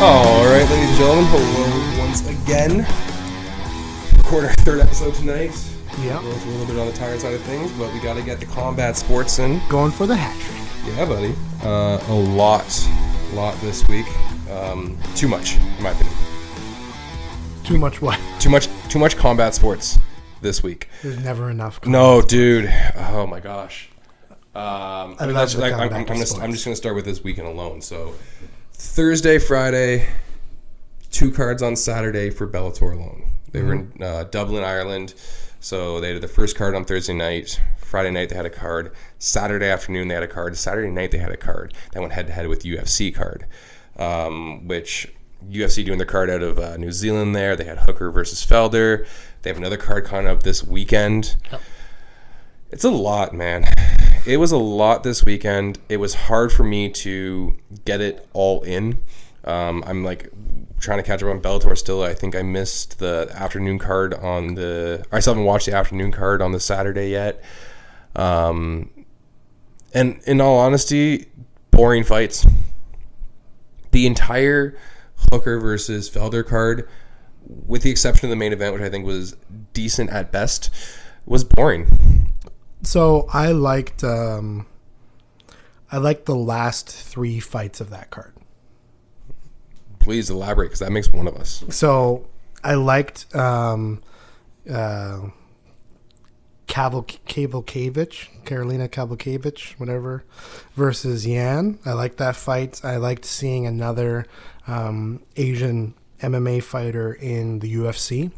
Alright, ladies and gentlemen, hello once again. Record our third episode tonight. Yeah. We're a little bit on the tired side of things, but we got to get the combat sports in. Going for the hat trick. Yeah, buddy. A lot this week. Too much, in my opinion. Too much what? Too much combat sports this week. There's never enough. No, dude. Oh my gosh. I'm just combat going sports. to start with this weekend alone. So Thursday, Friday, 2 cards on Saturday for Bellator alone. They were in Dublin, Ireland. So they had the first card on Thursday night. Friday night they had a card. Saturday afternoon they had a card. Saturday night they had a card. That went head to head with UFC card, which UFC doing their card out of New Zealand there. They had Hooker versus Felder. They have another card coming up this weekend. Yep. It's a lot, man. It was a lot this weekend. It was hard for me to get it all in. I'm like trying to catch up on Bellator still. I think I missed the afternoon card I still haven't watched the afternoon card on the Saturday yet. And in all honesty, boring fights. The entire Hooker versus Felder card, with the exception of the main event, which I think was decent at best, was boring. So I liked the last 3 fights of that card. Please elaborate, because that makes one of us. So I liked Carolina Kavlikevich, whatever, versus Yan. I liked that fight. I liked seeing another Asian MMA fighter in the UFC.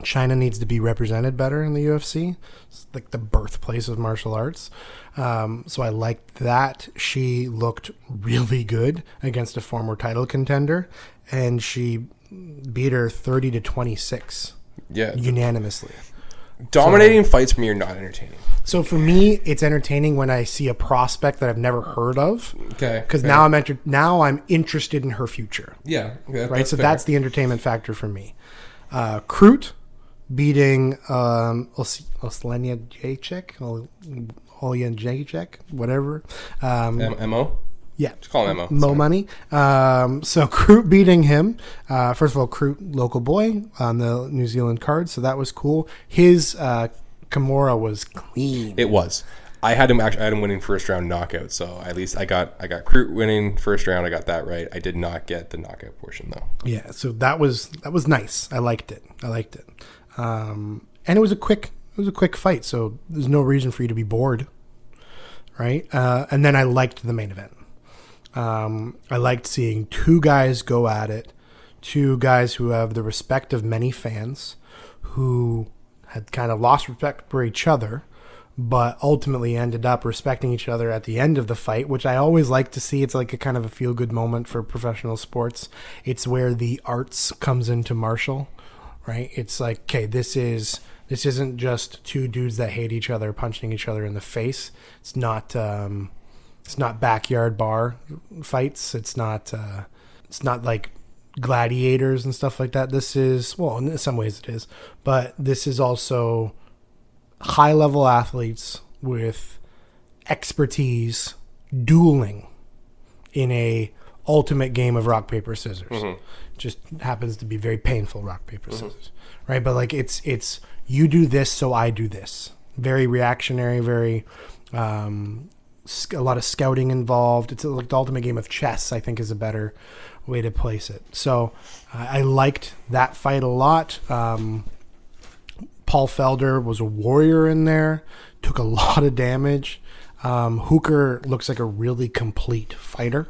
China needs to be represented better in the UFC. It's like the birthplace of martial arts. So I liked that. She looked really good against a former title contender, and she beat her 30-26. Yeah. Unanimously. Dominating fights for me are not entertaining. So for me, it's entertaining when I see a prospect that I've never heard of. Okay. Because now I'm interested in her future. Yeah. Okay, right. So that's the entertainment factor for me. Krut beating Oslenia Jacek, whatever. MO? Yeah. Just call him MO. Mo Money. So Krut beating him. First of all, Krut, local boy on the New Zealand card, so that was cool. His Kimura was clean. It was. I had him winning first round knockout, so at least I got Krut winning first round. I got that right. I did not get the knockout portion though. Yeah, so that was nice. I liked it. And it was a quick fight, so there's no reason for you to be bored, right? And then I liked the main event. I liked seeing 2 guys go at it, 2 guys who have the respect of many fans, who had kind of lost respect for each other, but ultimately ended up respecting each other at the end of the fight, which I always like to see. It's like a kind of a feel-good moment for professional sports. It's where the arts comes into martial, right? It's like, okay, this isn't just 2 dudes that hate each other punching each other in the face. It's not backyard bar fights. It's not like gladiators and stuff like that. This is, well, in some ways it is, but this is also high-level athletes with expertise dueling in a ultimate game of rock, paper, scissors. Mm-hmm. Just happens to be very painful rock, paper, scissors, right? But like it's you do this, so I do this. Very reactionary, very a lot of scouting involved. It's like the ultimate game of chess, I think, is a better way to place it. So I liked that fight a lot. Paul Felder was a warrior in there, took a lot of damage. Hooker looks like a really complete fighter.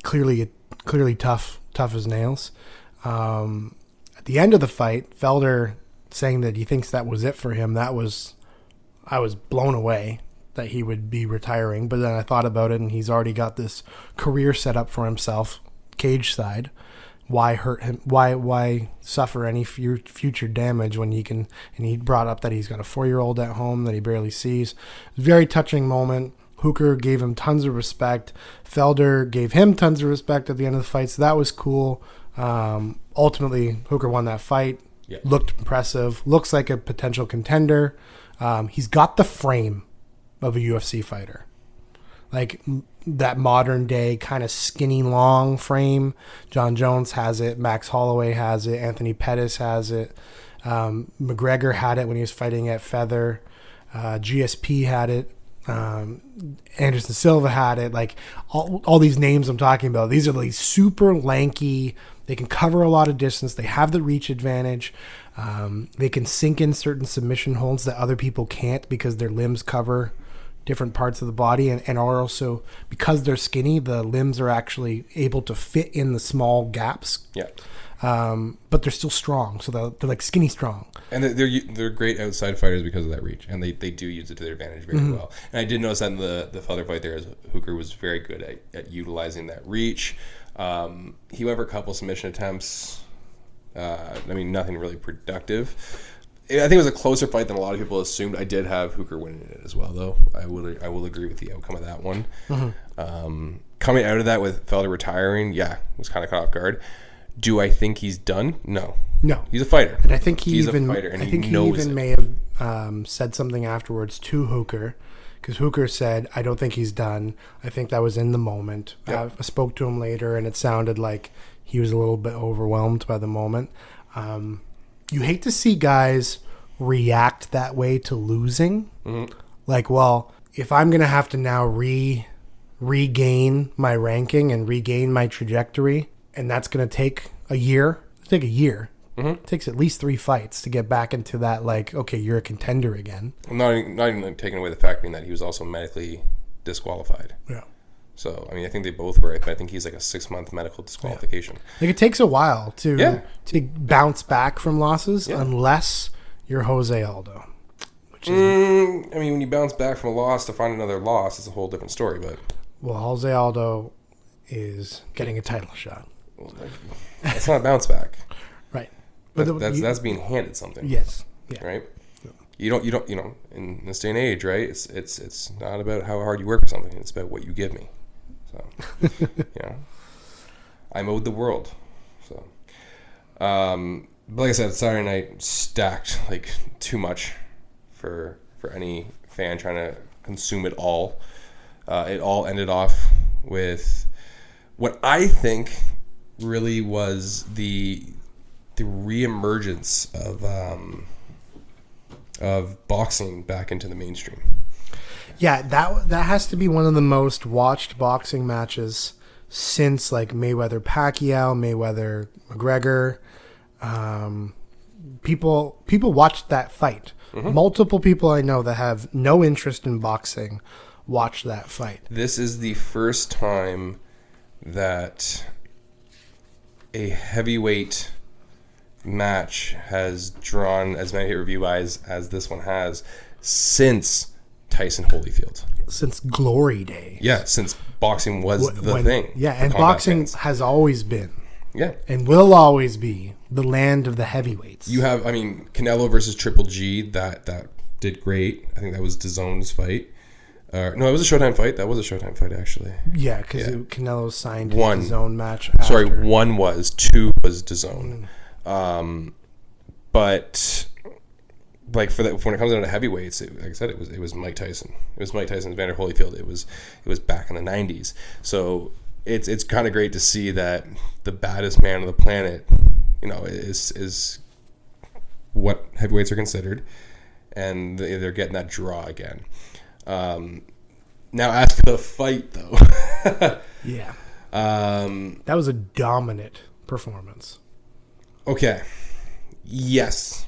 Clearly tough as nails. At the end of the fight, Felder saying that he thinks that was it for him. I was blown away that he would be retiring, but then I thought about it, and he's already got this career set up for himself, cage side. Why hurt him? Why suffer any future damage when he can? And he brought up that he's got a 4-year-old at home that he barely sees. Very touching moment. Hooker gave him tons of respect. Felder gave him tons of respect at the end of the fight, so that was cool. Ultimately, Hooker won that fight. Yeah. Looked impressive. Looks like a potential contender. He's got the frame of a UFC fighter. like that modern day kind of skinny long frame. John Jones has it. Max Holloway has it. Anthony Pettis has it. McGregor had it when he was fighting at Feather. GSP had it. Anderson Silva had it. Like all these names I'm talking about, these are these super lanky. They can cover a lot of distance. They have the reach advantage. They can sink in certain submission holds that other people can't because their limbs cover different parts of the body, and are also, because they're skinny, the limbs are actually able to fit in the small gaps. Yeah. But they're still strong, so they're like skinny strong. And they're great outside fighters because of that reach, and they do use it to their advantage very well. And I did notice that in the Felder fight there, Hooker was very good at utilizing that reach. He went for a couple submission attempts. Nothing really productive. I think it was a closer fight than a lot of people assumed. I did have Hooker winning it as well, though. I will agree with the outcome of that one. Coming out of that with Felder retiring, was kind of caught off guard. Do I think he's done? No. He's a fighter. And I think he may have said something afterwards to Hooker, because Hooker said, I don't think he's done. I think that was in the moment. Yep. I spoke to him later, and it sounded like he was a little bit overwhelmed by the moment. You hate to see guys react that way to losing. Like, well, if I'm going to have to now regain my ranking and regain my trajectory, and that's going to take a year. It takes at least 3 fights to get back into that, like, okay, you're a contender again. Not even taking away the fact that he was also medically disqualified. Yeah. So, I think they both were. I think he's like a 6-month medical disqualification. Yeah. Like, it takes a while to bounce back from losses unless you're Jose Aldo. Which is, when you bounce back from a loss to find another loss, it's a whole different story. But Jose Aldo is getting a title shot. Well, that's not a bounce back. Right. But that's being handed something. Yes. Yeah. Right? You don't in this day and age, right? It's not about how hard you work for something. It's about what you give me. So, I'm owed the world. So, but like I said, Saturday night stacked like too much for any fan trying to consume it all. It all ended off with what I think really was the reemergence of boxing back into the mainstream. Yeah, that has to be one of the most watched boxing matches since like Mayweather Pacquiao, Mayweather McGregor. People watched that fight. Multiple people I know that have no interest in boxing watched that fight. This is the first time that a heavyweight match has drawn as many review eyes as this one has since Tyson Holyfield. Since Glory Day. Yeah, since boxing was the thing. Yeah, and boxing has always been. Yeah. And will always be the land of the heavyweights. You have, Canelo versus Triple G, that did great. I think that was DAZN's fight. No, it was a Showtime fight. That was a Showtime fight, actually. Yeah, because Canelo signed his DAZN match after. Sorry, 1 was. 2 was DAZN. But like when it comes down to heavyweights, like I said, it was Mike Tyson. It was Mike Tyson, Vander Holyfield. It was back in the 90s. So it's kind of great to see that the baddest man on the planet, is what heavyweights are considered, and they're getting that draw again. Now as for the fight, though, that was a dominant performance. Okay. Yes.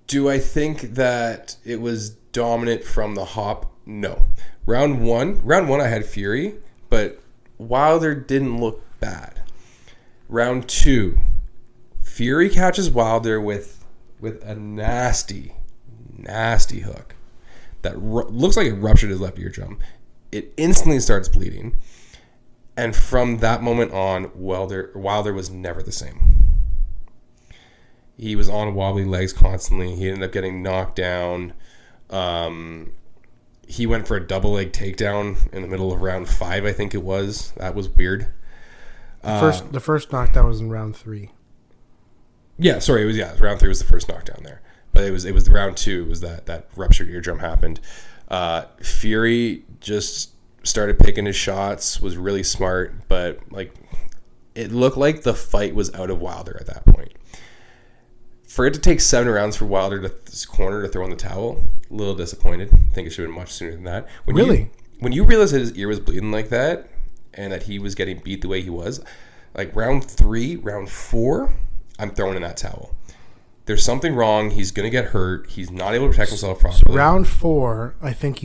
Do I think that it was dominant from the hop? No. Round one, I had Fury, but Wilder didn't look bad. Round 2, Fury catches Wilder with a nasty hook that looks like it ruptured his left eardrum. It instantly starts bleeding. And from that moment on, Wilder was never the same. He was on wobbly legs constantly. He ended up getting knocked down. He went for a double leg takedown in the middle of round 5, I think it was. That was weird. The first knockdown was in round 3. Yeah, sorry, round 3 was the first knockdown there. But it was round 2 was that ruptured eardrum happened. Fury just started picking his shots, was really smart, but like it looked like the fight was out of Wilder at that point. For it to take 7 rounds for Wilder to his corner to throw in the towel, a little disappointed. I think it should have been much sooner than that. When you realize that his ear was bleeding like that and that he was getting beat the way he was, like round 3, round 4, I'm throwing in that towel. There's something wrong. He's going to get hurt. He's not able to protect himself properly. So round 4, I think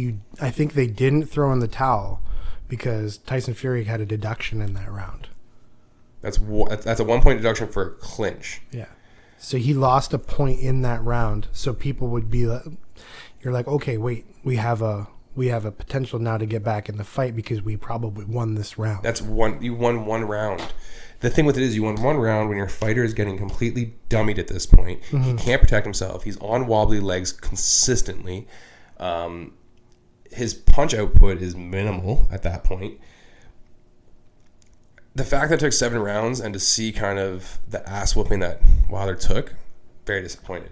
they didn't throw in the towel because Tyson Fury had a deduction in that round. That's a 1-point deduction for a clinch. Yeah. So he lost a point in that round. So people would be like, you're like, okay, wait, we have a potential now to get back in the fight because we probably won this round. You won 1 round. The thing with it is you won 1 round when your fighter is getting completely dummied at this point. He can't protect himself. He's on wobbly legs consistently. His punch output is minimal at that point. The fact that it took 7 rounds and to see kind of the ass whooping that Wilder took, very disappointed.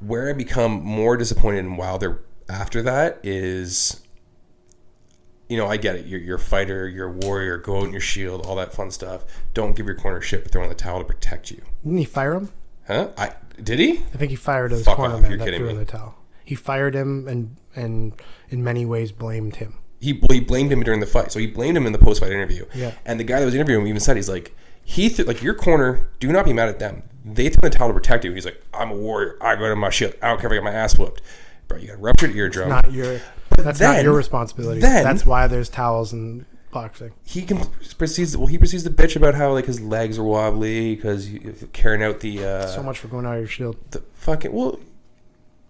Where I become more disappointed in Wilder after that is, you know, I get it. You're a fighter, you're a warrior, go out in your shield, all that fun stuff. Don't give your corner shit for throwing the towel to protect you. Didn't he fire him? Huh? Did he? I think he fired his Fuck corner off, man you're that kidding threw me. the towel. He fired him and in many ways blamed him. He blamed him during the fight. So he blamed him in the post-fight interview. Yeah. And the guy that was interviewing him even said, he's like, like your corner, do not be mad at them. They threw the towel to protect you. He's like, I'm a warrior. I go to my shield. I don't care if I get my ass whooped. Bro, you got a ruptured eardrum. Not your responsibility. That's why there's towels in boxing. He proceeds to bitch about how like his legs are wobbly because carrying out the so much for going out of your shield. The fucking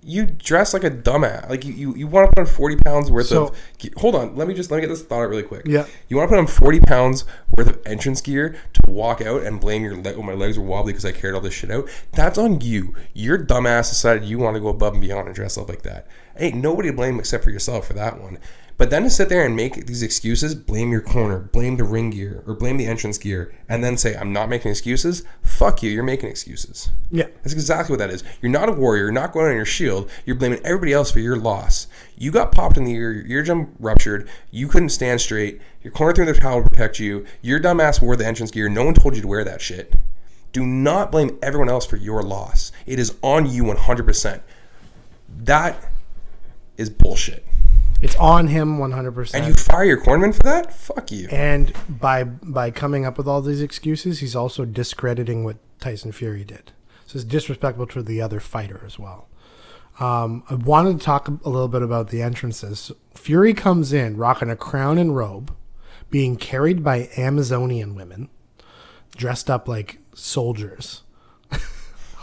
you dress like a dumbass. Like you want to put on 40 pounds worth of. Hold on, let me get this thought out really quick. Yeah. You want to put on 40 pounds worth of entrance gear to walk out and blame your leg. Oh, my legs were wobbly because I carried all this shit out. That's on you. Your dumbass decided you want to go above and beyond and dress up like that. Ain't nobody to blame except for yourself for that one. But then to sit there and make these excuses, blame your corner, blame the ring gear, or blame the entrance gear, and then say, I'm not making excuses, fuck you, you're making excuses. Yeah. That's exactly what that is. You're not a warrior, you're not going on your shield, you're blaming everybody else for your loss. You got popped in the ear, your eardrum ruptured, you couldn't stand straight, your corner threw the towel to protect you, your dumbass wore the entrance gear, no one told you to wear that shit. Do not blame everyone else for your loss. It is on you 100%. That is bullshit. It's on him 100%. And you fire your cornerman for that? Fuck you. And by coming up with all these excuses, he's also discrediting what Tyson Fury did. So it's disrespectful to the other fighter as well. I wanted to talk a little bit about the entrances. Fury comes in rocking a crown and robe, being carried by Amazonian women, dressed up like soldiers.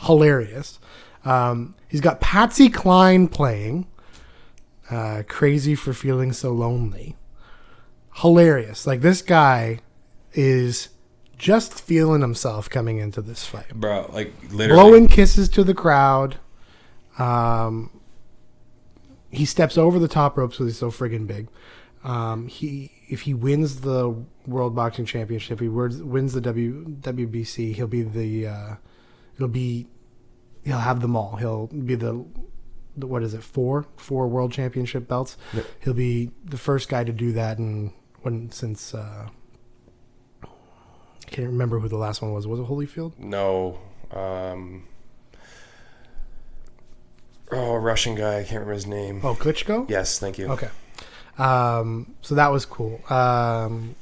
Hilarious. He's got Patsy Cline playing. Crazy for feeling so lonely. Hilarious. Like, this guy is just feeling himself coming into this fight. Bro, like, literally. Blowing kisses to the crowd. He steps over the top ropes because he's so friggin' big. If he wins the World Boxing Championship, he wins the WBC, he'll have them all. He'll be the what is it, four world championship belts. Yep. He'll be the first guy to do that since I can't remember who the last one was. Was it Holyfield? No. Russian guy. I can't remember his name. Oh, Klitschko? Yes, thank you. Okay. So that was cool. Deontay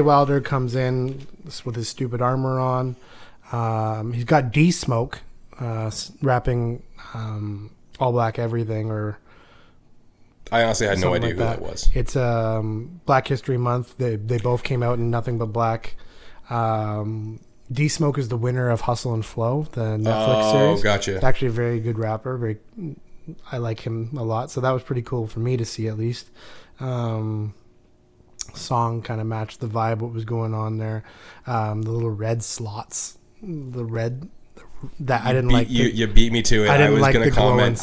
Wilder comes in with his stupid armor on. He's got D-Smoke rapping All Black Everything, or I honestly had no idea who that was. It's Black History Month. They both came out in Nothing But Black. D-Smoke is the winner of Hustle and Flow, the Netflix series. Oh, gotcha. He's actually a very good rapper. I like him a lot, so that was pretty cool for me to see, at least. Song kind of matched the vibe, what was going on there. The little red slots, that I didn't like. You beat me to it. I was like going to comment.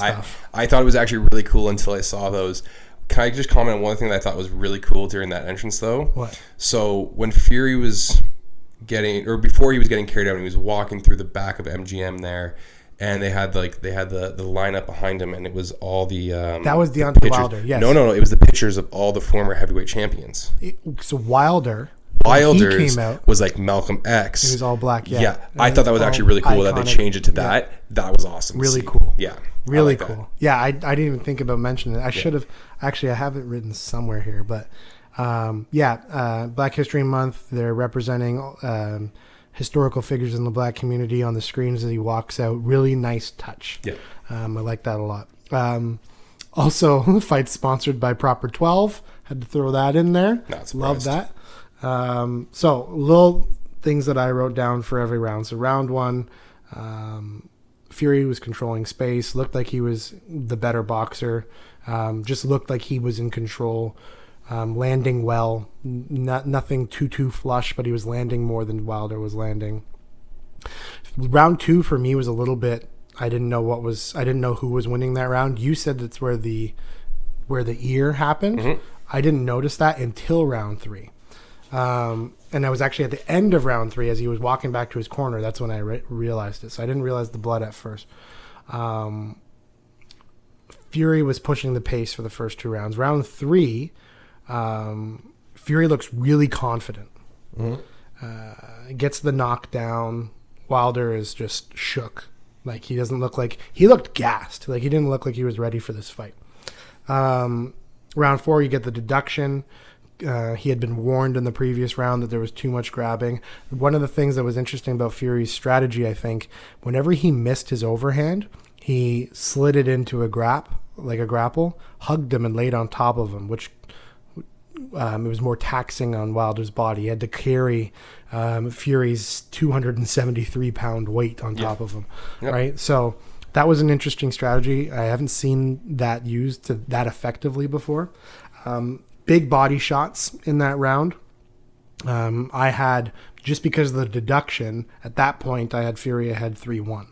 I thought it was actually really cool until I saw those. Can I just comment on one thing that I thought was really cool during that entrance, though? What? So when Fury was before he was getting carried out, and he was walking through the back of MGM there, and they had the lineup behind him, and it was all the that was Deontay pictures. Wilder. Yes. No, it was the pictures of all the former heavyweight champions. So Wilder's came out, was like Malcolm X. It was all black. Yeah, I thought that was actually really cool that they changed it to that. Yeah. That was awesome. Really cool. Yeah, really cool. That. Yeah, I didn't even think about mentioning it. I should have. Actually, I have it written somewhere here, but Black History Month. They're representing historical figures in the black community on the screens as he walks out. Really nice touch. Yeah, I like that a lot. Also, the fight's sponsored by Proper 12. Had to throw that in there. Not surprised. Love that. So little things that I wrote down for every round. So round 1, Fury was controlling space, looked like he was the better boxer, just looked like he was in control, landing well, nothing too flush, but he was landing more than Wilder was landing. Round 2 for me was a little bit, I didn't know who was winning that round. You said that's where the ear happened. Mm-hmm. I didn't notice that until round 3. And I was actually at the end of round 3 as he was walking back to his corner. That's when I realized it. So I didn't realize the blood at first. Fury was pushing the pace for the first 2 rounds. Round 3, Fury looks really confident. Mm-hmm. Gets the knockdown. Wilder is just shook. Like he looked gassed. Like he didn't look like he was ready for this fight. Round 4, you get the deduction. He had been warned in the previous round that there was too much grabbing. One of the things that was interesting about Fury's strategy, I think, whenever he missed his overhand, he slid it into a grapple, hugged him and laid on top of him, which it was more taxing on Wilder's body. He had to carry Fury's 273-pound weight on top of him, right? So that was an interesting strategy. I haven't seen that used that effectively before. Big body shots in that round. I had, just because of the deduction, at that point, I had Fury ahead 3-1.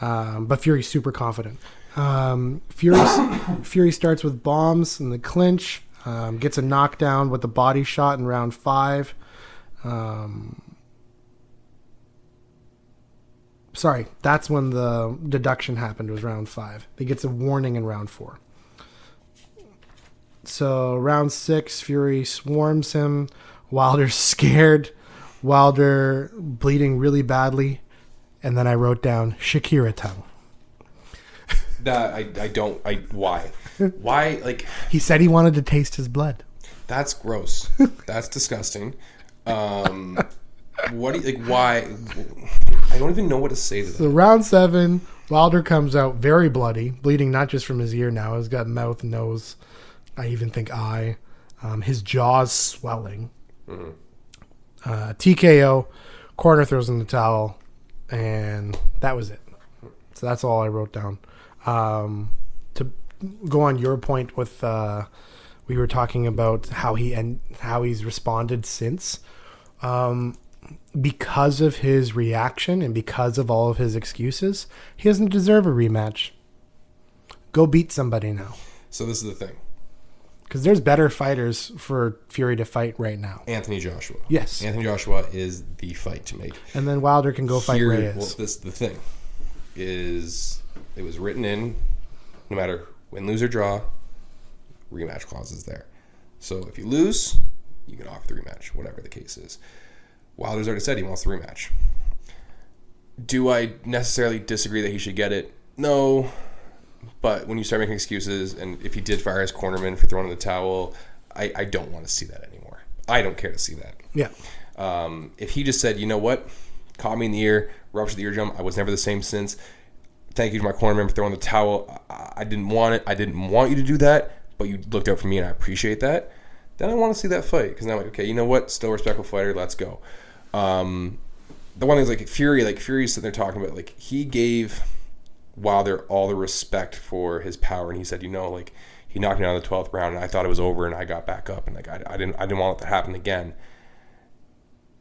But Fury's super confident. Fury starts with bombs in the clinch, gets a knockdown with a body shot in round 5. Sorry, that's when the deduction happened, was round 5. He gets a warning in round 4. So round 6, Fury swarms him. Wilder's scared. Wilder bleeding really badly. And then I wrote down Shakira tongue. Why? Why? Like, he said he wanted to taste his blood. That's gross. That's disgusting. Why? I don't even know what to say to that. So round 7, Wilder comes out very bloody, bleeding not just from his ear now. He's got mouth, nose, I even think eye. His jaw's swelling. Mm-hmm. TKO, corner throws in the towel, and that was it. So that's all I wrote down. To go on your point with, we were talking about how he's responded since. Because of his reaction and because of all of his excuses, he doesn't deserve a rematch. Go beat somebody now. So this is the thing. Because there's better fighters for Fury to fight right now. Anthony Joshua. Yes. Anthony Joshua is the fight to make. And then Wilder can go fight Reyes. Well, the thing is, it was written in, no matter win, lose, or draw, rematch clause is there. So if you lose, you can offer the rematch, whatever the case is. Wilder's already said he wants the rematch. Do I necessarily disagree that he should get it? No. But when you start making excuses, and if he did fire his cornerman for throwing in the towel, I don't want to see that anymore. I don't care to see that. Yeah. If he just said, you know what, caught me in the ear, ruptured the eardrum, I was never the same since. Thank you to my cornerman for throwing the towel. I didn't want it. I didn't want you to do that, but you looked out for me, and I appreciate that. Then I want to see that fight, because now I'm like, okay, you know what, still a respectful fighter, let's go. The one thing is, like Fury's sitting there talking about, like, he gave Wilder all the respect for his power, and he said, you know, like, he knocked me out in the 12th round, and I thought it was over, and I got back up, and like I didn't want it to happen again.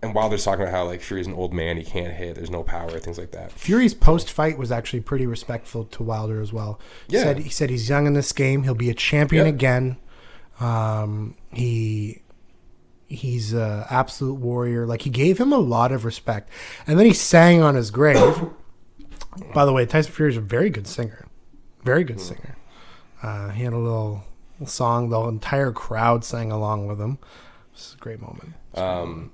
And Wilder's talking about how, like, Fury's an old man, he can't hit, there's no power, things like that. Fury's post-fight was actually pretty respectful to Wilder as well. Yeah. He said he's young in this game, he'll be a champion again. He's an absolute warrior. Like, he gave him a lot of respect. And then he sang on his grave. By the way, Tyson Fury is a very good singer. Very good singer. He had a little song. The entire crowd sang along with him. It's a great moment.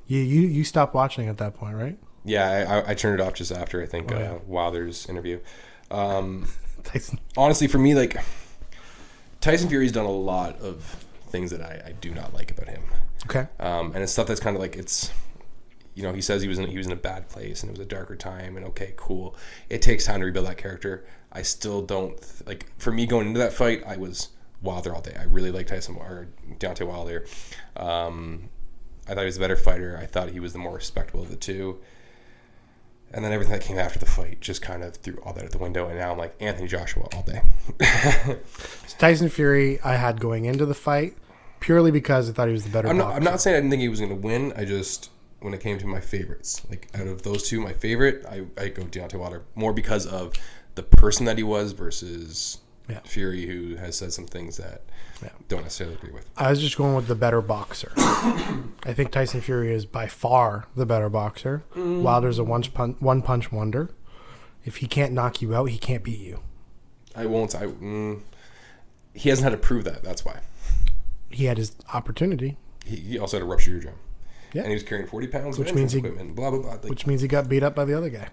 You stopped watching at that point, right? Yeah, I turned it off just after, I think, Wilder's interview. Tyson. Honestly, for me, like, Tyson Fury's done a lot of things that I do not like about him. Okay. And it's stuff that's kind of like, it's, he says he was in a bad place and it was a darker time, and okay, cool. It takes time to rebuild that character. I still don't, like, for me going into that fight, I was Wilder all day. I really like Deontay Wilder. I thought he was a better fighter. I thought he was the more respectable of the two. And then everything that came after the fight just kind of threw all that out the window. And now I'm like Anthony Joshua all day. So Tyson Fury, I had going into the fight purely because I thought he was the better boxer. I'm not saying I didn't think he was going to win. I just, when it came to my favorites, like out of those two, my favorite, I go Deontay Wilder more because of the person that he was versus Fury, who has said some things that don't necessarily agree with. I was just going with the better boxer. I think Tyson Fury is by far the better boxer. Wilder's a one-punch wonder. If he can't knock you out, he can't beat you. He hasn't had to prove that. That's why. He had his opportunity. He also had a rupture eardrum. Yeah. And he was carrying 40 pounds which of means equipment, blah, blah, blah. Which means he got beat up by the other guy.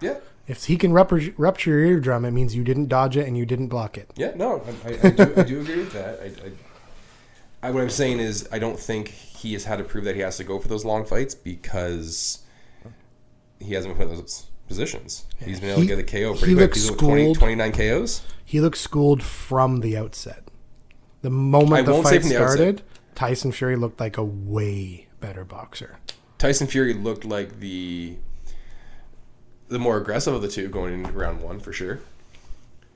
Yeah. If he can rupture your eardrum, it means you didn't dodge it and you didn't block it. Yeah, no, I do agree with that. What I'm saying is I don't think he has had to prove that he has to go for those long fights because he hasn't been put in those positions. Yeah. He's been able to get a KO pretty quick. He's 29 KOs. He looked schooled from the outset. The moment the fight started, Tyson Fury looked like a way better boxer. Tyson Fury looked like the more aggressive of the two going into round one for sure.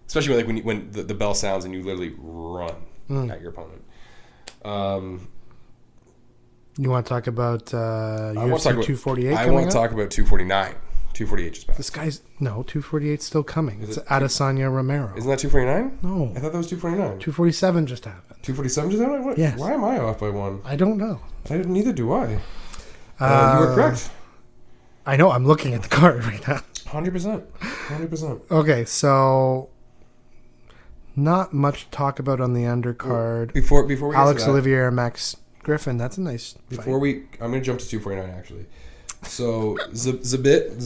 Especially when the bell sounds and you literally run at your opponent. You want to talk about UFC 248 I want to talk about 249. 248 just passed. This guy's... No, 248's still coming. It's Adesanya Romero. Isn't that 249? No. I thought that was 249. 247 just happened. 247 just happened? What? Yes. Why am I off by one? I don't know. Neither do I. You were correct. I know. I'm looking at the card right now. 100%. 100%. Okay, so... Not much to talk about on the undercard. Before we Alex Olivier, Max Griffin. That's a nice fight. I'm going to jump to 249 actually. So Zabit,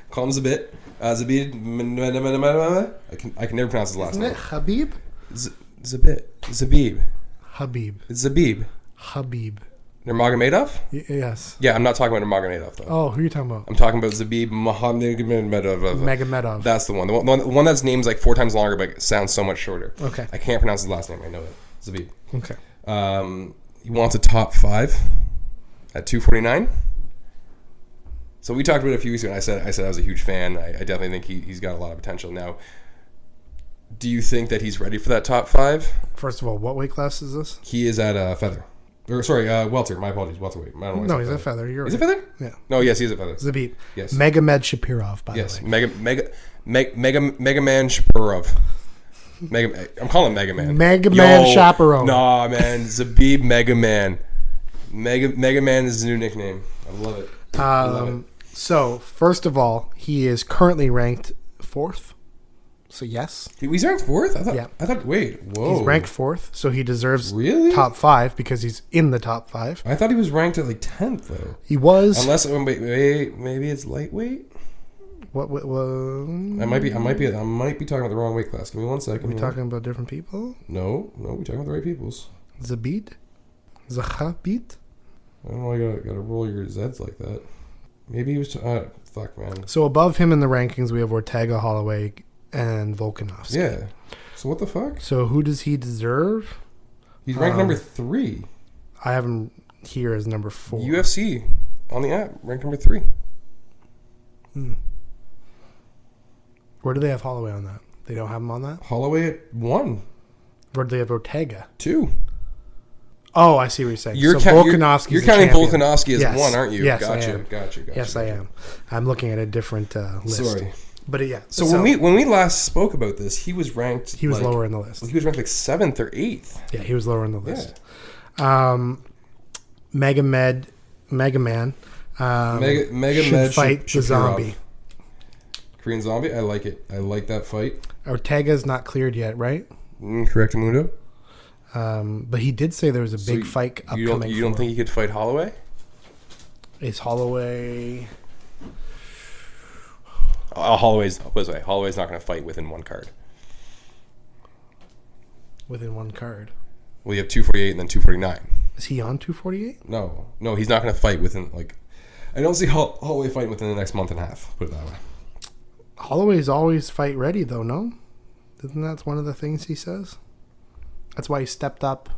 call him Zabit. Zabid, I can never pronounce his last name. Habib? Zabib. Habib. It's Zabib. Habib. Nurmagomedov? Yes. Yeah, I'm not talking about Nurmagomedov though. Oh, who are you talking about? I'm talking about Zabib Magomedov. That's the one. The one that's named like 4 times longer, but sounds so much shorter. Okay. I can't pronounce his last name. I know it. Zabib. Okay. He wants a top 5 at 249. So we talked about it a few weeks ago, and I said I was a huge fan. I definitely think he's got a lot of potential. Now, do you think that he's ready for that top 5? First of all, what weight class is this? He is at Feather. Or sorry, welter. My apologies, welterweight. I don't know no, he's at Feather. You're right. Is it Feather? Yeah. No, yes, he's at Feather. Zabit. Yes. Megamed Shapirov, by the way. Yes, Mega Man Shapirov. I'm calling him Mega Man. Mega Man Shapirov. Nah, man, Zabib Mega Man. Mega Man is his new nickname. I love it. So, first of all, he is currently ranked 4th. So, yes. He's ranked 4th? Yeah. Wait, whoa. He's ranked 4th, so he deserves really? top 5 because he's in the top 5. I thought he was ranked at like 10th, though. He was. Unless, maybe it's lightweight? What? I might be talking about the wrong weight class. Give me 1 second. Are we talking about different people? No, we're talking about the right peoples. Zabid? Zahabit? I don't know why you gotta roll your Zs like that. Maybe he was... fuck, man. So above him in the rankings, we have Ortega, Holloway, and Volkanovski. Yeah. So what the fuck? So who does he deserve? He's ranked number 3. I have him here as number 4. UFC on the app, ranked number 3. Where do they have Holloway on that? They don't have him on that? Holloway at 1. Where do they have Ortega? 2. Oh, I see what you're saying. You're counting Volkanovski as 1, aren't you? Yes, gotcha, I am. Gotcha. Yes, I am. I'm looking at a different list. Sorry. But yeah. So when we last spoke about this, he was ranked... He was lower in the list. He was ranked like 7th or 8th. Yeah, he was lower in the list. Yeah. Mega Man. Mega should fight the zombie. Korean Zombie. I like it. I like that fight. Ortega's not cleared yet, right? Correct, Mundo. But he did say there was a big fight upcoming. You don't think he could fight Holloway? Is Holloway? Holloway's not going to fight within one card. Within one card. Well, you have 248 and then 249. Is he on 248? No, he's not going to fight within I don't see Holloway fighting within the next month and a half. Put it that way. Holloway's always fight ready, though. No, isn't that one of the things he says? That's why he stepped up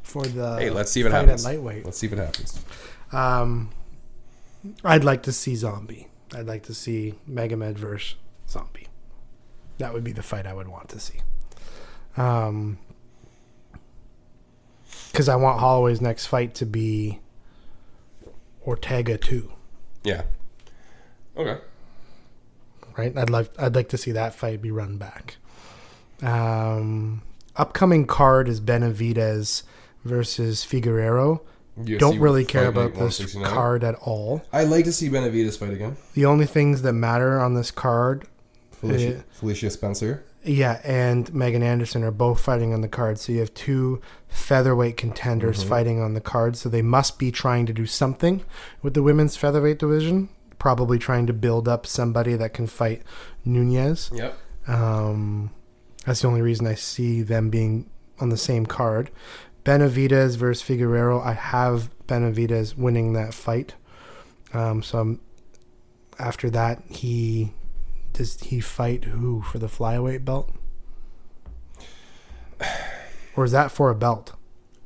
for the. Hey, let's see if it fight happens. At lightweight. Let's see if it happens. I'd like to see Zombie. I'd like to see Magomed versus Zombie. That would be the fight I would want to see. Because I want Holloway's next fight to be Ortega 2. Yeah. Okay. Right? I'd like to see that fight be run back. Upcoming card is Benavidez versus Figueiredo. UFC Don't really care Fight Night about this 169. card at all. I'd like to see Benavidez fight again. The only things that matter on this card, Felicia Spencer. yeah, and Megan Anderson are both fighting on the card. So you have two featherweight contenders fighting on the card. So they must be trying to do something with the women's featherweight division. Probably trying to build up somebody that can fight Nunez. Yep. That's the only reason I see them being on the same card. Benavidez versus Figueiredo. I have Benavidez winning that fight. After that, does he fight who for the flyweight belt? Or is that for a belt?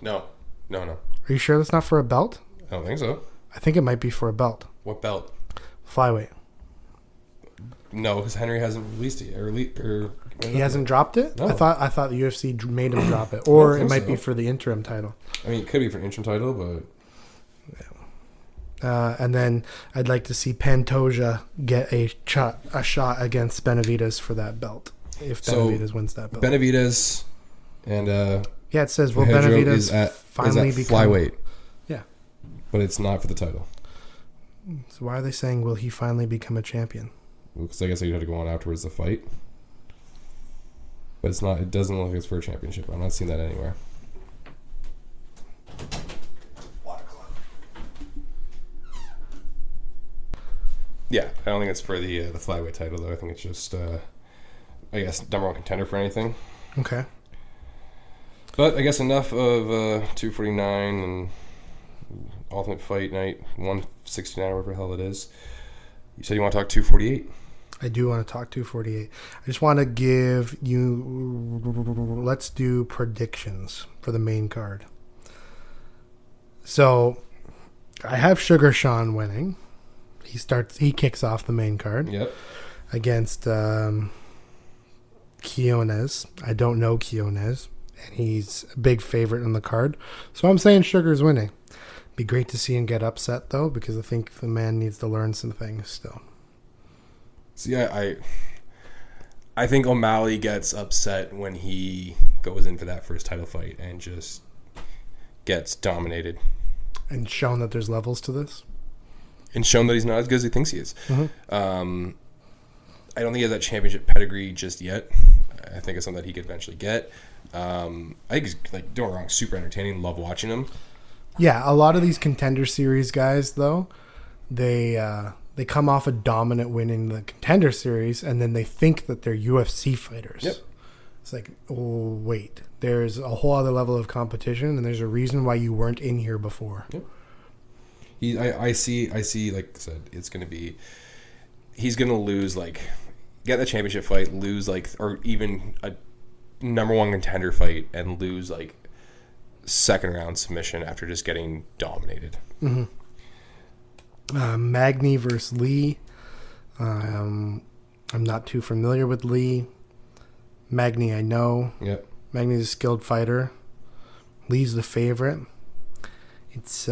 No. Are you sure that's not for a belt? I don't think so. I think it might be for a belt. What belt? Flyweight. No, because Henry hasn't released it or He hasn't dropped it? No. I thought the UFC made him drop it. Or it might so. be for the interim title. I mean, it could be for an interim title, but And then I'd like to see Pantoja get a shot against Benavidez for that belt. If Benavidez wins that belt. Benavidez and Yeah, it says, will Pedro Benavidez finally become... flyweight. Yeah. But it's not for the title. So why are they saying, will he finally become a champion? Because I guess you had to go on afterwards the fight. But it's not. It doesn't look like it's for a championship. I'm not seeing that anywhere. Yeah, I don't think it's for the flyweight title though. I think it's just, I guess, number one contender for anything. Okay. But I guess enough of 249 and Ultimate Fight Night 169 or whatever the hell it is. You said you want to talk 248? I do want to talk 248. I just want to give you... Let's do predictions for the main card. So, I have Sugar Sean winning. He kicks off the main card. Yep. Against Quinones. I don't know Quinones. And he's a big favorite in the card. So I'm saying Sugar's winning. Be great to see him get upset, though, because I think the man needs to learn some things still. See, I think O'Malley gets upset when he goes in for that first title fight and just gets dominated. And shown that there's levels to this? And shown that he's not as good as he thinks he is. Mm-hmm. I don't think he has that championship pedigree just yet. I think it's something that he could eventually get. I think he's, like, don't get me wrong, super entertaining. Love watching him. Yeah, a lot of these Contender Series guys, though, they come off a dominant win in the Contender Series, and then they think that they're UFC fighters. Yep. It's like, oh, wait. There's a whole other level of competition, and there's a reason why you weren't in here before. Yep. I see, like I said, it's going to be... He's going to lose, like... Get the championship fight, lose, like... Or even a number one contender fight, and lose, like... second round submission after just getting dominated. Mm-hmm. Magny versus Lee. I'm not too familiar with Lee. Magny, I know. Yep. Magny's a skilled fighter. Lee's the favorite. It's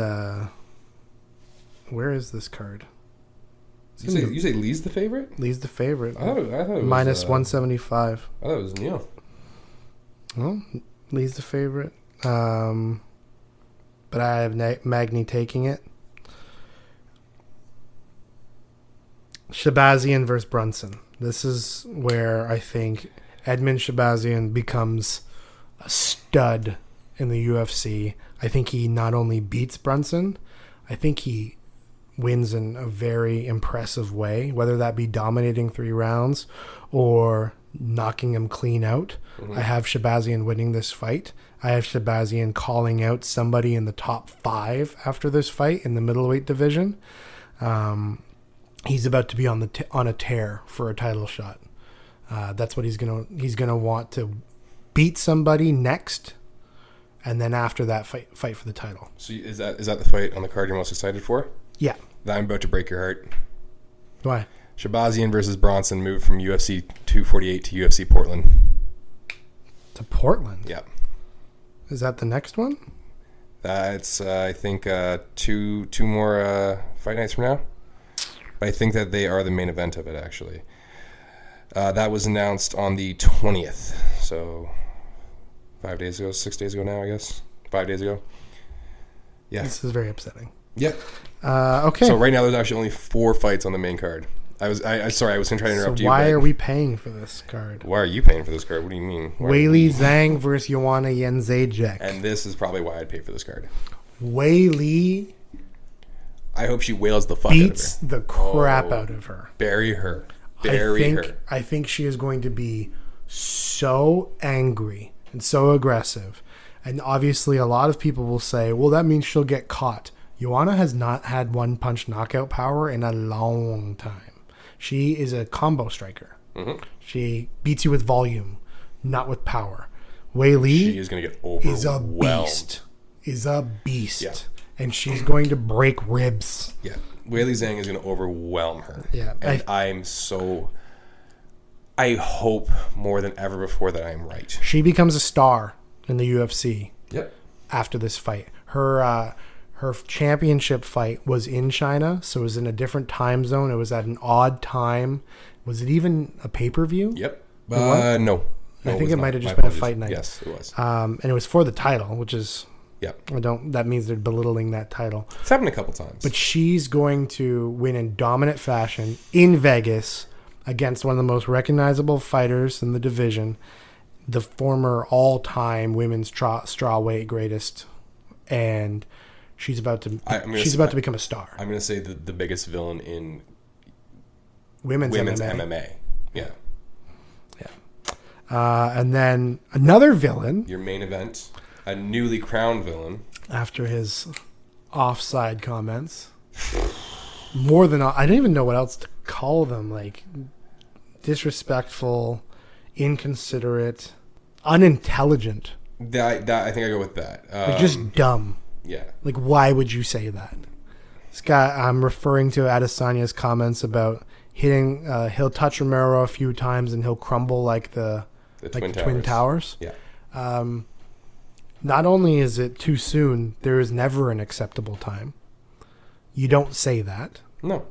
where is this card? You say Lee's the favorite? Lee's the favorite. I thought it was, minus 175. I thought it was Neil. Well, Lee's the favorite. But I have Magny taking it. Shabazian versus Brunson. This is where I think Edmund Shabazian becomes a stud in the UFC. I think he not only beats Brunson, I think he wins in a very impressive way, whether that be dominating 3 rounds or knocking him clean out. I have Shabazian winning this fight. I have Shabazian calling out somebody in the top 5 after this fight in the middleweight division. He's about to be on a tear for a title shot. That's what he's gonna want to beat somebody next, and then after that fight for the title. So is that the fight on the card you're most excited for? Yeah. That I'm about to break your heart. Why? Shabazian versus Bronson moved from UFC 248 to UFC Portland. To Portland? Yeah. Is that the next one? That's I think two more fight nights from now. But I think that they are the main event of it, actually. That was announced on the 20th. So 5 days ago, 6 days ago now, I guess. 5 days ago. Yeah. This is very upsetting. Yep. Okay. So right now there's actually only 4 fights on the main card. Sorry, I was going to try to interrupt you. Why are we paying for this card? Why are you paying for this card? What do you mean? Weili Zhang versus Joanna Jędrzejczyk. And this is probably why I'd pay for this card. Weili I hope she wails the fuck beats out of her. the crap out of her. Bury her. Bury her. I think she is going to be so angry and so aggressive. And obviously a lot of people will say, well, that means she'll get caught. Joanna has not had one punch knockout power in a long time. She is a combo striker. Mm-hmm. She beats you with volume, not with power. Weili she is going to get overwhelmed. Is a beast. Yeah. And she's going to break ribs. Yeah. Weili Zhang is going to overwhelm her. Yeah. And I hope more than ever before that I am right. She becomes a star in the UFC. Yep. After this fight. Her championship fight was in China, so it was in a different time zone. It was at an odd time. Was it even a pay-per-view? Yep. No. I think it might have just My been apologies. a fight night. Yes, it was. And it was for the title, which is... Yep. That means they're belittling that title. It's happened a couple times. But she's going to win in dominant fashion in Vegas against one of the most recognizable fighters in the division, the former all-time women's strawweight greatest, and she's about to become a star. I'm going to say the biggest villain in women's MMA. Yeah. And then another villain. Your main event, a newly crowned villain. After his offside comments. More than... I don't even know what else to call them. Like, disrespectful, inconsiderate, unintelligent. That I think I go with that. Like just dumb. Yeah. Like, why would you say that? This guy, I'm referring to Adesanya's comments about hitting... he'll touch Romero a few times and he'll crumble like the Twin Towers. Yeah. Not only is it too soon, there is never an acceptable time. You don't say that. No.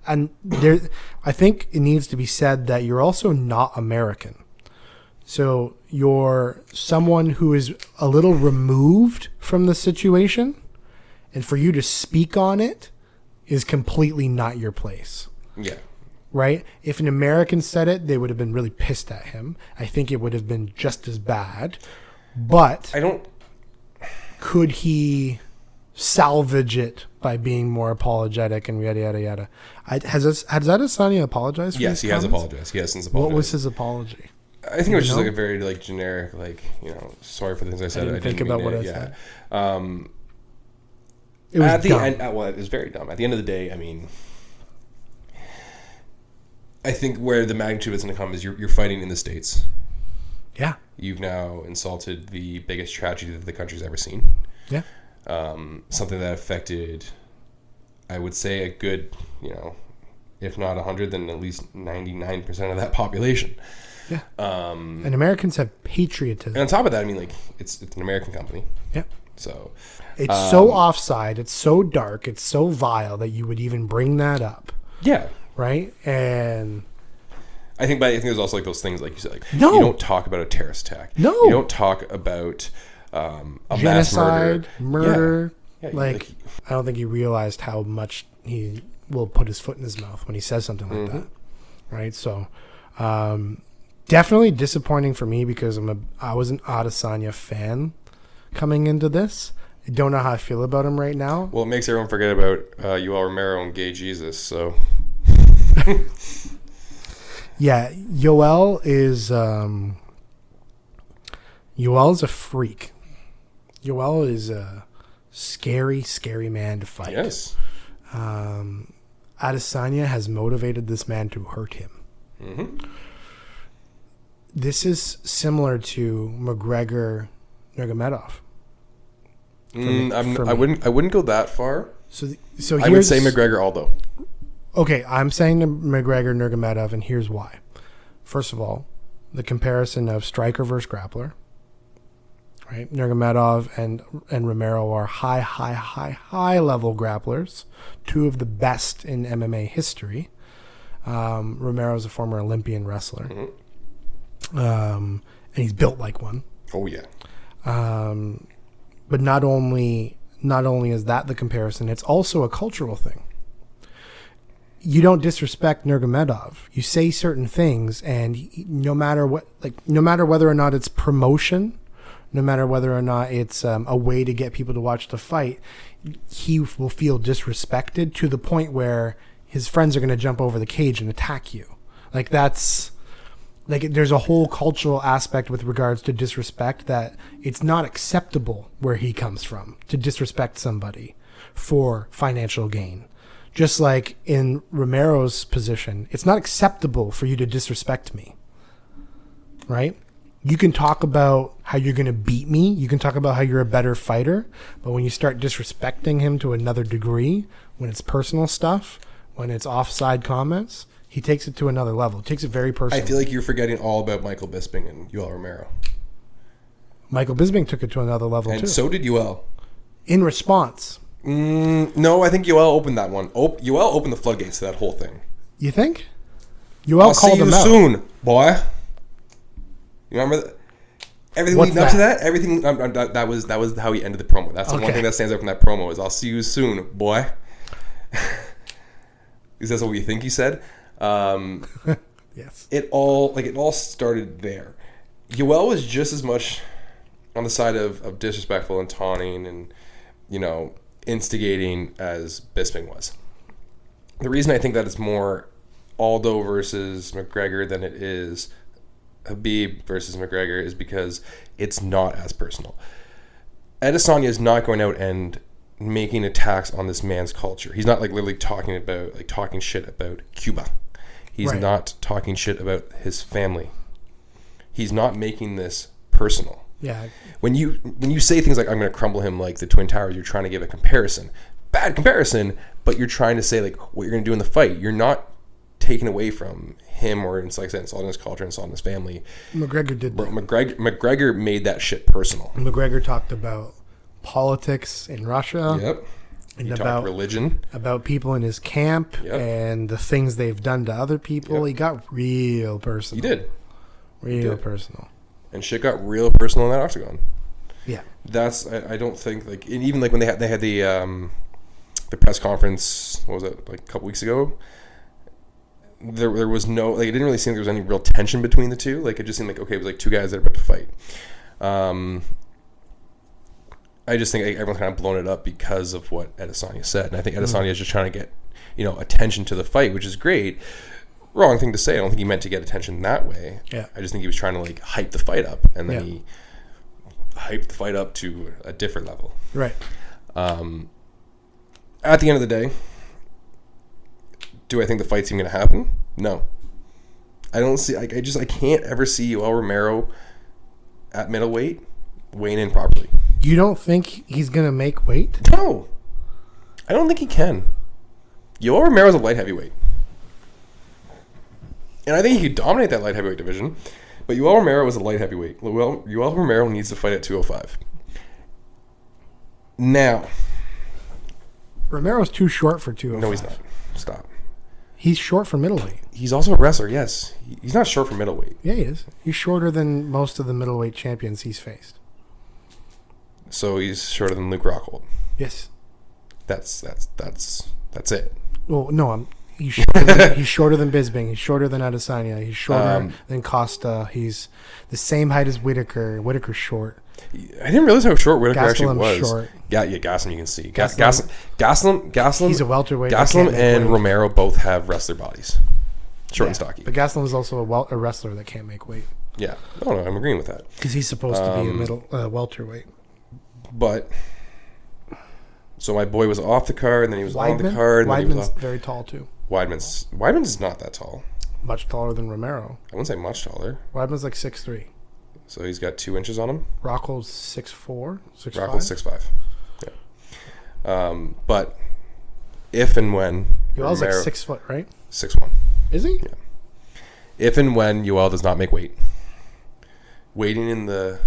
And there, I think it needs to be said that you're also not American. So you're someone who is a little removed from the situation, and for you to speak on it is completely not your place. Yeah. Right? If an American said it, they would have been really pissed at him. I think it would have been just as bad. But could he salvage it by being more apologetic and yada, yada, yada? Has Adesanya apologized for Yes, he has apologized. He has since apologized. What was his apology? I think it was just like a very like generic, like, sorry for the things I said. I didn't think about what I said. It was dumb. End, well, it was very dumb. At the end of the day, I mean, I think where the magnitude is going to come is you're fighting in the States. Yeah. You've now insulted the biggest tragedy that the country's ever seen. Yeah. Something that affected, I would say, a good, if not 100, then at least 99% of that population. Yeah. And Americans have patriotism. And on top of that, I mean, like, it's an American company. Yeah. So it's so offside, it's so dark, it's so vile that you would even bring that up. Yeah. Right? And I think there's also like those things, like you said, like you don't talk about a terrorist attack. No. You don't talk about a genocide, mass murder. Yeah, like I don't think he realized how much he will put his foot in his mouth when he says something like that. right? So definitely disappointing for me because I was an Adesanya fan coming into this. I don't know how I feel about him right now. Well, it makes everyone forget about Yoel Romero and Gay Jesus. So yeah, Yoel is a freak. Yoel is a scary, scary man to fight. yes. Adesanya has motivated this man to hurt him. Mm-hmm. This is similar to McGregor Nurmagomedov. I wouldn't go that far. So I would say McGregor Aldo. Okay, I'm saying McGregor Nurmagomedov, and here's why. First of all, the comparison of striker versus grappler. Right, Nurmagomedov and Romero are high level grapplers, two of the best in MMA history. Romero is a former Olympian wrestler, and he's built like one. Oh yeah. But not only is that the comparison, it's also a cultural thing. You don't disrespect Nurmagomedov. You say certain things, and no matter whether or not it's promotion, no matter whether or not it's a way to get people to watch the fight, he will feel disrespected to the point where his friends are going to jump over the cage and attack you. There's a whole cultural aspect with regards to disrespect that it's not acceptable where he comes from to disrespect somebody for financial gain. Just like in Romero's position, it's not acceptable for you to disrespect me, right? You can talk about how you're going to beat me. You can talk about how you're a better fighter. But when you start disrespecting him to another degree, when it's personal stuff, when it's offside comments, he takes it to another level. He takes it very personally. I feel like you're forgetting all about Michael Bisping and Yoel Romero. Michael Bisping took it to another level, and too. And so did Yoel. In response. No, I think Yoel opened that one. Yoel opened the floodgates to that whole thing. You think? Yoel called him out. I'll see you soon, boy. You remember that? Everything leading up to that? Everything that was how he ended the promo. That's the one thing that stands out from that promo is I'll see you soon, boy. Is that what you think he said? Yes. It all started there. Yoel was just as much on the side of disrespectful and taunting and, instigating as Bisping was. The reason I think that it's more Aldo versus McGregor than it is Habib versus McGregor is because it's not as personal. Adesanya is not going out and making attacks on this man's culture. He's not literally talking shit about Cuba. He's not talking shit about his family. He's not making this personal. Yeah. When you say things like I'm going to crumble him like the Twin Towers, you're trying to give a comparison. Bad comparison, but you're trying to say what you're going to do in the fight. You're not taken away from him, or it's like I said, it's all in his culture and it's all in his family. McGregor did that. McGregor made that shit personal. McGregor talked about politics in Russia. Yep. And he about talked religion. About people in his camp and the things they've done to other people. Yep. He got real personal. He did. Real personal. And shit got real personal in that octagon. Yeah. That's I don't think and even when they had the press conference, what was it, a couple weeks ago? There was no it didn't really seem like there was any real tension between the two. It just seemed like it was two guys that were about to fight. I just think everyone's kind of blown it up because of what Adesanya said, and I think Adesanya is just trying to get attention to the fight, which is great. Wrong thing to say. I don't think he meant to get attention that way. Yeah. I just think he was trying to hype the fight up, and then he hyped the fight up to a different level. Right. At the end of the day, do I think the fight's even going to happen? No. I don't see. I can't ever see Yoel Romero at middleweight weighing in properly. You don't think he's going to make weight? No. I don't think he can. Yoel Romero's a light heavyweight. And I think he could dominate that light heavyweight division. But Yoel Romero is a light heavyweight. Yoel Romero needs to fight at 205. Now. Romero's too short for 205. No, he's not. Stop. He's short for middleweight. He's also a wrestler, yes. He's not short for middleweight. Yeah, he is. He's shorter than most of the middleweight champions he's faced. So he's shorter than Luke Rockhold. Yes. That's it. Well, no, He's shorter than Bisping. He's shorter than Adesanya. He's shorter than Costa. He's the same height as Whitaker. Whitaker's short. I didn't realize how short Whitaker actually was. Short. Yeah, Gastelum you can see. Gastelum. He's a welterweight. Gastelum and Romero both have wrestler bodies. Short and stocky. But Gastelum is also a wrestler that can't make weight. Yeah. No, I'm agreeing with that. Because he's supposed to be a middle welterweight. But so my boy was off the card, and then he was on the card. And Weidman's then he was off. very tall too. Weidman's not that tall. Much taller than Romero. I wouldn't say much taller. Weidman's like 6'3". So he's got 2 inches on him. Rockhold's 6'4", 6'5". Rockhold's 6'5". Yeah. But if and when Yoel's like 6 foot, right? 6'1". Is he? Yeah. If and when Yoel does not make weight, waiting in the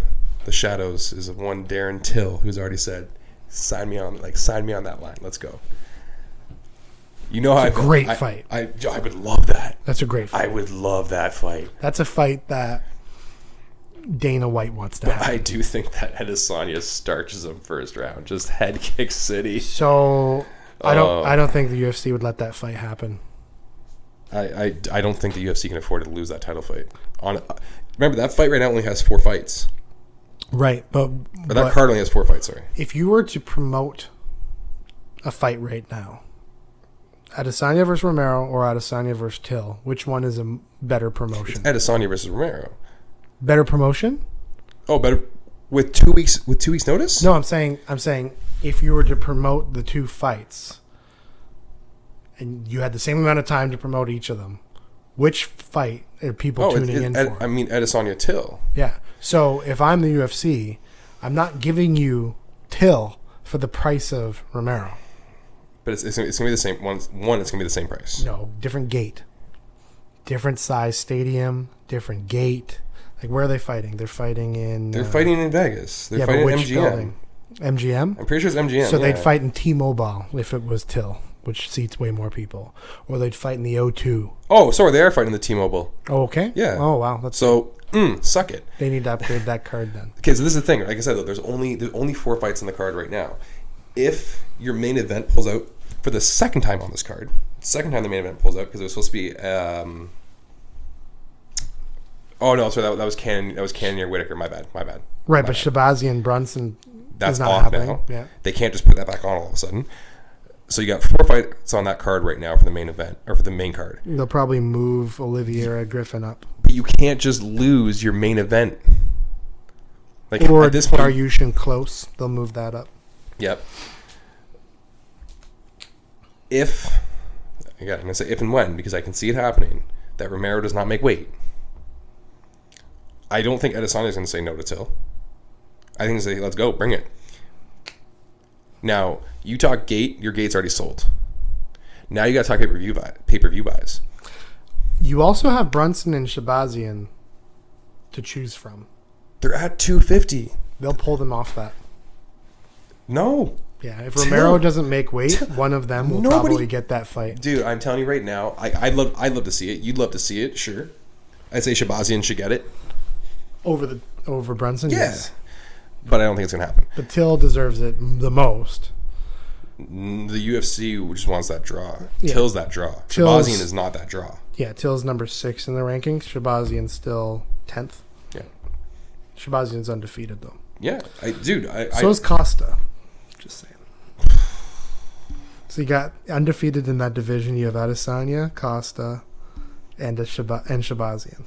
shadows is one Darren Till, who's already said, sign me on that line. Let's go. You know how it's a great fight. I would love that. That's a great fight. I would love that fight. That's a fight that Dana White wants to have. I do think that Adesanya starches him first round. Just head kick city. So I don't think the UFC would let that fight happen. I don't think the UFC can afford to lose that title fight. Remember, that fight right now only has 4 fights. Right, but that card only has 4 fights, sorry. If you were to promote a fight right now, Adesanya versus Romero or Adesanya versus Till, which one is a better promotion? It's Adesanya versus Romero. Better promotion? Oh, better with 2 weeks notice? No, I'm saying if you were to promote the 2 fights and you had the same amount of time to promote each of them, which fight are people tuning in for? I mean, Adesanya Till. Yeah. So if I'm the UFC, I'm not giving you Till for the price of Romero. But it's going to be the same. One, it's going to be the same price. No, different gate. Different size stadium, different gate. Like, where are they fighting? They're fighting in... They're fighting in Vegas. They're fighting in MGM. Building? MGM? I'm pretty sure it's MGM. So they'd fight in T-Mobile if it was Till, which seats way more people. Or they'd fight in the O2. Oh, sorry. They are fighting the T-Mobile. Oh, okay. Yeah. Oh, wow. That's so, suck it. They need to upgrade that card then. Okay, so this is the thing. Like I said, though, there's only 4 fights in the card right now. If your main event pulls out for the second time on this card, second time the main event pulls out, because it was supposed to be... oh, no, sorry, that was Cannonier Whitaker. My bad. Right, but Shabazi and Brunson that's is not off happening. now. Yeah. They can't just put that back on all of a sudden. So you got 4 fights on that card right now for the main event, or for the main card. They'll probably move Oliveira Griffin up. But you can't just lose your main event. Like, or at this point, Dariush and Close, they'll move that up. Yep. If, again, I'm going to say if and when, because I can see it happening, that Romero does not make weight. I don't think Adesanya is going to say no to Till. I think he's going to say, let's go, bring it. Now, you talk gate, your gate's already sold. Now you got to talk pay-per-view buys. You also have Brunson and Shabazian to choose from. They're at $250. They'll pull them off that. No. Yeah, if Romero doesn't make weight, one of them will probably get that fight. Dude, I'm telling you right now, I'd love to see it. You'd love to see it, sure. I'd say Shabazian should get it. Over Brunson, yeah. Yes. But I don't think it's going to happen. But Till deserves it the most. The UFC just wants that draw. Yeah. Till's that draw. Shabazian is not that draw. Yeah, Till's number 6 in the rankings. Shabazian's still 10th. Yeah. Shabazian's undefeated, though. Yeah. So is Costa. Just saying. So you got undefeated in that division. You have Adesanya, Costa, and Shabazian.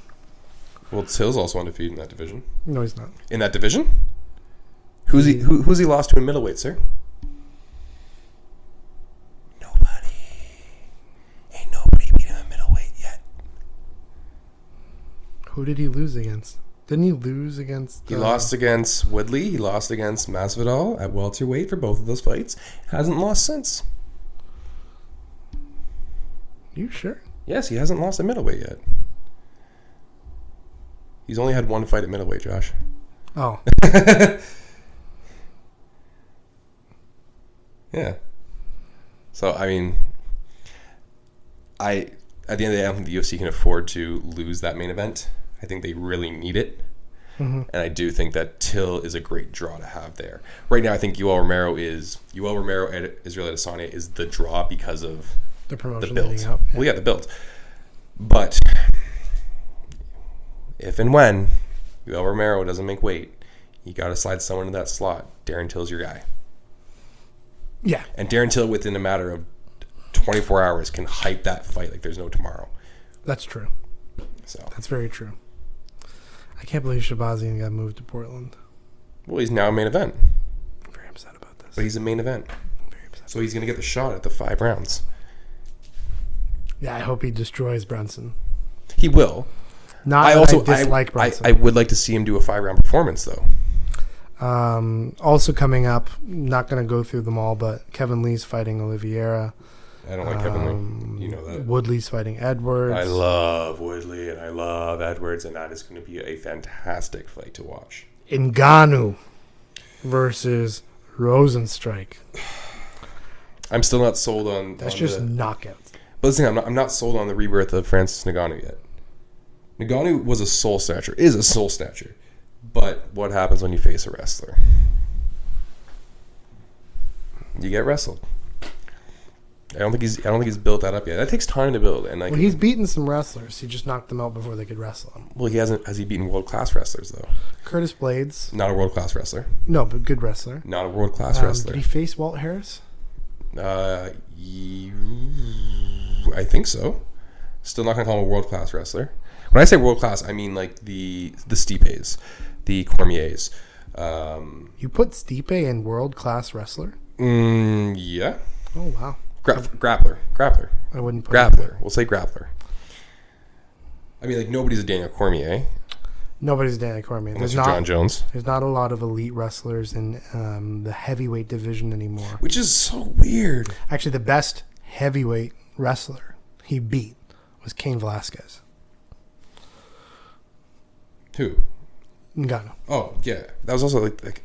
Well, Till's also undefeated in that division. No, he's not. In that division? Who's he lost to in middleweight, sir? Nobody. Ain't nobody beat him in middleweight yet. Who did he lose against? Didn't he lose against... He lost against Woodley. He lost against Masvidal at welterweight for both of those fights. Hasn't lost since. You sure? Yes, he hasn't lost at middleweight yet. He's only had 1 fight at middleweight, Josh. Oh. Yeah. So, I mean, at the end of the day, I don't think the UFC can afford to lose that main event. I think they really need it. Mm-hmm. And I do think that Till is a great draw to have there. Right now, I think Yoel Romero and Israel Adesanya is the draw because of The promotion build. leading up. Yeah. Well, yeah, the build. But if and when Yoel Romero doesn't make weight, you got to slide someone in that slot. Darren Till's your guy. Yeah. And Darren Till, within a matter of 24 hours, can hype that fight like there's no tomorrow. That's true. So That's very true. I can't believe Shabazian got moved to Portland. well, he's now a main event. I'm very upset about this. But he's a main event. I'm very upset. So he's going to get the shot at the 5 rounds. Yeah, I hope he destroys Brunson. He will. Not I that also I dislike Brunson. I would like to see him do a 5-round performance, though. Also coming up, not going to go through them all, but Kevin Lee's fighting Oliveira. I don't like Kevin Lee. You know that. Woodley's fighting Edwards. I love Woodley and I love Edwards, and that is going to be a fantastic fight to watch. Ngannou versus Rosenstrike. I'm still not sold on. That's on just the, knockouts. But listen, I'm not sold on the rebirth of Francis Ngannou yet. Ngannou was a soul snatcher, is a soul snatcher. But what happens when you face a wrestler? You get wrestled. I don't think he's built that up yet. That takes time to build. And like, Well, he's beaten some wrestlers. He just knocked them out before they could wrestle him. well, he hasn't. Has he beaten world class wrestlers though? Curtis Blades. Not a world class wrestler. No, but good wrestler. Not a world class wrestler. Did he face Walt Harris? I think so. Still not gonna call him a world class wrestler. When I say world class, I mean like the Stipes, the Cormiers. You put Stipe in world class wrestler? Yeah. Oh wow. Grappler. I wouldn't put Grappler. We'll say grappler. I mean, like, nobody's a Daniel Cormier. Nobody's Danny Cormier. Unless you're John Jones. There's not a lot of elite wrestlers in the heavyweight division anymore. Which is so weird. Actually, the best heavyweight wrestler he beat was Cain Velasquez. Who? Ngannou. Oh, yeah. That was also like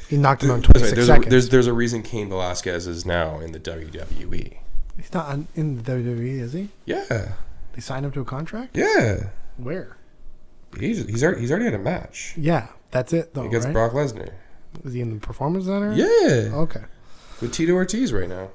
He knocked him out in 26 seconds. there's a reason Cain Velasquez is now in the WWE. He's not in the WWE, is he? Yeah. They signed him to a contract? Yeah. Where? He's already had a match Yeah, that's it, though, against right? Brock Lesnar. Was he in the Performance Center? Yeah. Okay. With Tito Ortiz right now.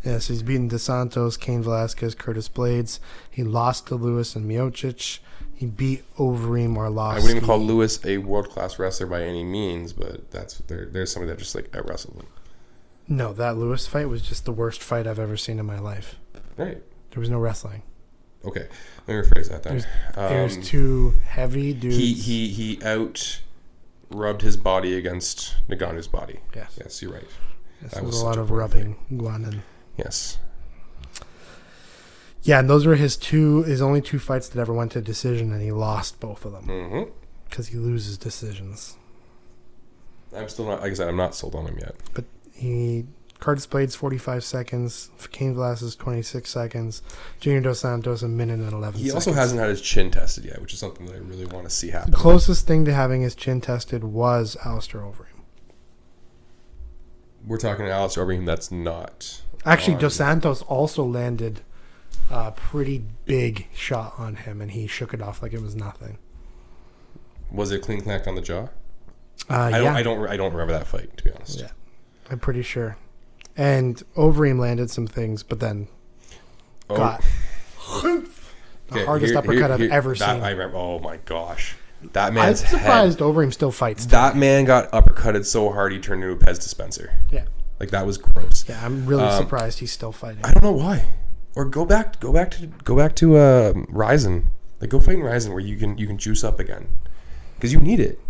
Yeah, so he's beaten DeSantos, Cain Velasquez, Curtis Blades. He lost to Lewis and Miocic. He beat Overeem Arlovski. I wouldn't even call Lewis a world-class wrestler by any means, but there's somebody that just like out-wrestled him. No, that Lewis fight was just the worst fight I've ever seen in my life. Right. There was no wrestling. Okay. Let me rephrase that then. There's two heavy dudes. He rubbed his body against Ngannou's body. Yes. Yes, you're right. Yes, That there was was a lot such a of poor rubbing going on. Yes. Yeah, and those were his only two fights that ever went to decision, and he lost both of them because he loses decisions. I'm still not, like I said, I'm not sold on him yet. But Curtis Blades 45 seconds, Cain Velasquez 26 seconds, Junior Dos Santos a minute and 11 seconds. He also hasn't had his chin tested yet, which is something that I really want to see happen. The closest thing to having his chin tested was Alistair Overeem. We're talking to Alex Overeem. That's not. Actually, Dos Santos also landed a pretty big shot on him, and he shook it off like it was nothing. Was it clean connect on the jaw? Yeah. I don't remember that fight, to be honest. Yeah, I'm pretty sure. And Overeem landed some things, but then got the hardest uppercut I've ever seen. I remember. Oh my gosh, that I'm man's surprised head. Overeem still fights. That man got uppercutted so hard he turned into a Pez dispenser. Yeah, like that was gross. yeah. I'm really surprised he's still fighting. I don't know why. Or go back to Ryzen. Like go fight in Ryzen where you can juice up again, because you need it.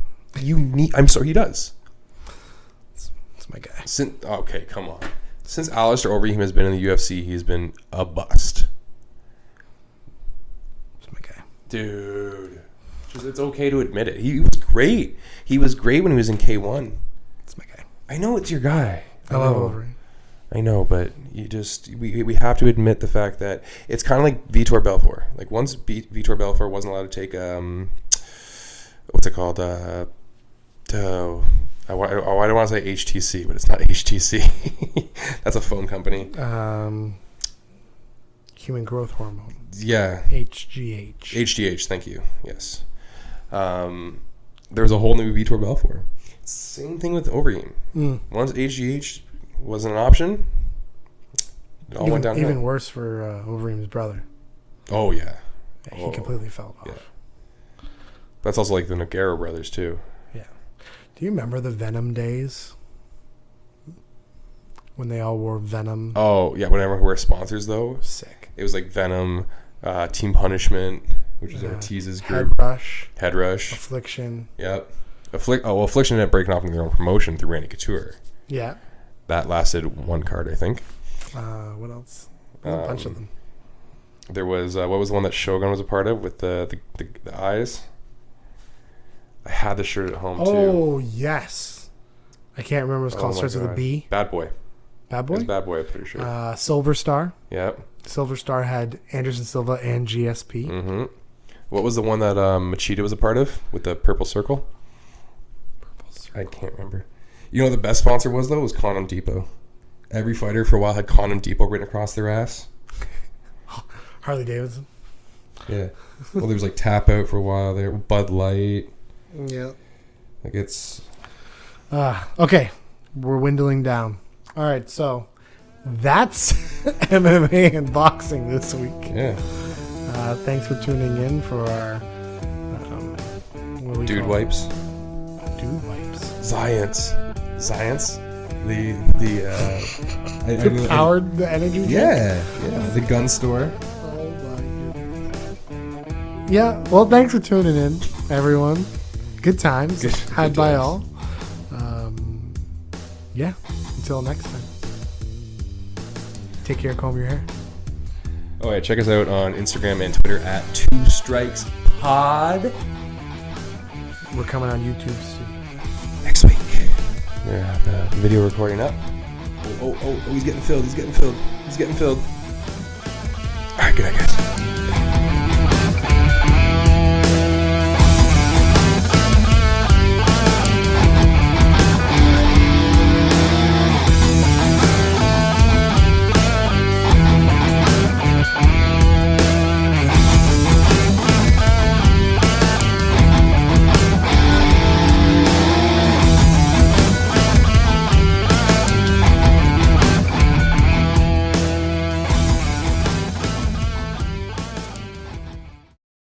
I'm sorry, he does. That's my guy. Okay, come on. Since Alistair Overeem has been in the UFC, he's been a bust. That's my guy. Dude. It's okay to admit it. He was great. He was great when he was in K1. That's my guy. I know it's your guy. I love Overeem. I know, but we have to admit the fact that it's kind of like Vitor Belfort. Like once Vitor Belfort wasn't allowed to take what's it called? I don't want to say HTC, but it's not HTC. That's a phone company. Human growth hormone. Yeah. HGH. HGH, thank you. Yes. There was a whole new Vitor Belfort. Same thing with Overeem. Once HGH wasn't an option, It all went downhill. Even worse for Overeem's brother. Oh, yeah. He completely fell off. Yeah. That's also like the Nogueira brothers, too. Yeah. Do you remember the Venom days? When they all wore Venom. Oh, yeah. Whenever we were sponsors, though. Sick. It was like Venom, Team Punishment, which is Ortiz's group. Head Rush. Affliction. Yep. Affliction ended up breaking off in their own promotion through Randy Couture. Yeah. That lasted one card, I think. What else? A bunch of them. There was what was the one that Shogun was a part of with the eyes? I had the shirt at home too. Oh yes, I can't remember what it's called. Starts with a B. Bad Boy. Bad Boy. It was Bad Boy, I'm pretty sure. Silver Star. Yep. Silver Star had Anderson Silva and GSP. Mm-hmm. What was the one that Machida was a part of with the purple circle? Purple circle. I can't remember. You know what the best sponsor was though? Was Condom Depot. Every fighter for a while had Condom Depot written across their ass. Harley Davidson. Yeah. Well, there was like Tap Out for a while there. Bud Light. Yeah. Like it's... Okay. We're dwindling down. All right. So that's MMA and boxing this week. Yeah. Thanks for tuning in for our... Dude Wipes. Dude Wipes. Science. The powered the energy drink? Yeah. The gun store. Oh my goodness. Yeah, well, thanks for tuning in, everyone. Good times had by all. Yeah, until next time. Take care, comb your hair. Oh yeah, check us out on Instagram and Twitter at 2 Strikes Pod. We're coming on YouTube soon. Next week. We're gonna have the video recording up. Oh, he's getting filled. All right, good night, guys.